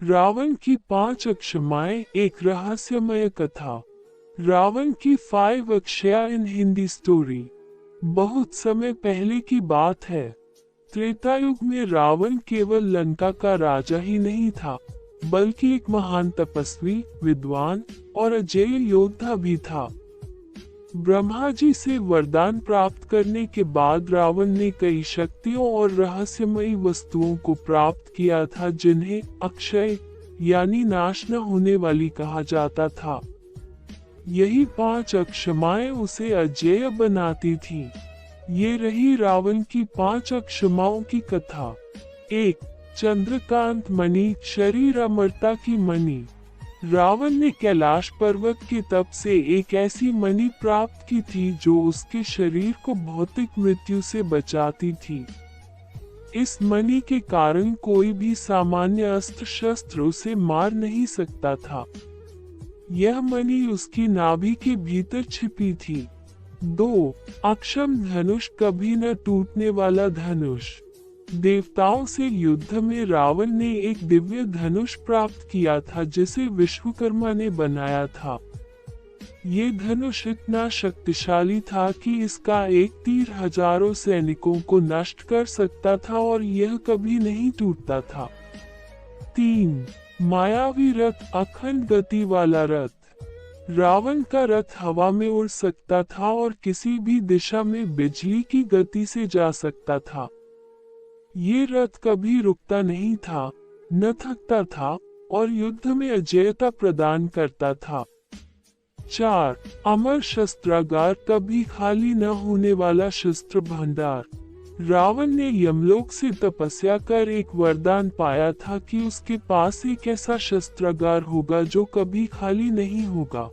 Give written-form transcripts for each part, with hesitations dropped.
रावण की 5 अक्षमाएं, एक रहस्यमय कथा। रावण की 5 अक्षया इन हिंदी स्टोरी। बहुत समय पहले की बात है। त्रेता युग में रावण केवल लंका का राजा ही नहीं था, बल्कि एक महान तपस्वी, विद्वान और अजेय योद्धा भी था। ब्रह्मा जी से वरदान प्राप्त करने के बाद रावण ने कई शक्तियों और रहस्यमयी वस्तुओं को प्राप्त किया था, जिन्हें अक्षय यानी नाश न होने वाली कहा जाता था। यही 5 अक्षमाएं उसे अजेय बनाती थीं। ये रही रावण की 5 अक्षमाओं की कथा। 1. चंद्रकांत मणि, शरीर अमरता की मणि। रावण ने कैलाश पर्वत के तप से एक ऐसी मणि प्राप्त की थी जो उसके शरीर को भौतिक मृत्यु से बचाती थी। इस मणि के कारण कोई भी सामान्य अस्त्र शस्त्र उसे मार नहीं सकता था। यह मणि उसकी नाभि के भीतर छिपी थी। 2. अक्षम धनुष, कभी न टूटने वाला धनुष। देवताओं से युद्ध में रावण ने एक दिव्य धनुष प्राप्त किया था, जिसे विश्वकर्मा ने बनाया था। ये धनुष इतना शक्तिशाली था कि इसका एक तीर हजारों सैनिकों को नष्ट कर सकता था और यह कभी नहीं टूटता था। 3. मायावी रथ, अखंड गति वाला रथ। रावण का रथ हवा में उड़ सकता था और किसी भी दिशा में बिजली की गति से जा सकता था। ये रथ कभी रुकता नहीं था, न थकता था और युद्ध में अजेयता प्रदान करता था। 4. अमर शस्त्रागार, कभी खाली न होने वाला शस्त्र भंडार। रावण ने यमलोक से तपस्या कर एक वरदान पाया था कि उसके पास एक ऐसा शस्त्रागार होगा जो कभी खाली नहीं होगा।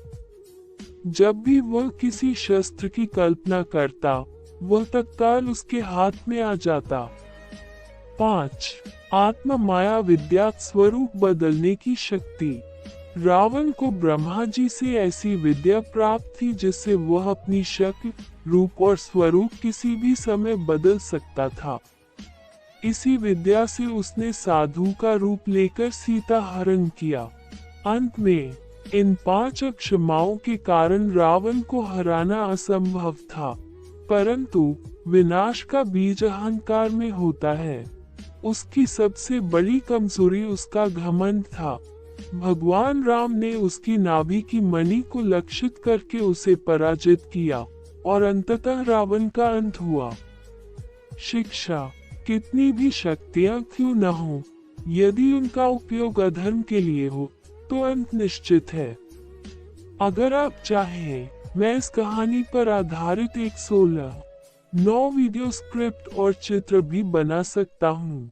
जब भी वह किसी शस्त्र की कल्पना करता, वह तत्काल उसके हाथ में आ जाता। 5. आत्म माया विद्या, स्वरूप बदलने की शक्ति। रावण को ब्रह्मा जी से ऐसी विद्या प्राप्त थी जिससे वह अपनी शक्ल, रूप और स्वरूप किसी भी समय बदल सकता था। इसी विद्या से उसने साधु का रूप लेकर सीता हरण किया। अंत में इन 5 अक्षमाओं के कारण रावण को हराना असंभव था, परंतु विनाश का बीज अहंकार में होता है। उसकी सबसे बड़ी कमजोरी उसका घमंड था। भगवान राम ने उसकी नाभि की मणि को लक्षित करके उसे पराजित किया और अंततः रावण का अंत हुआ। शिक्षा, कितनी भी शक्तियां क्यों न हो, यदि उनका उपयोग अधर्म के लिए हो तो अंत निश्चित है। अगर आप चाहें, मैं इस कहानी पर आधारित एक 16/9 वीडियो स्क्रिप्ट और चित्र भी बना सकता हूँ।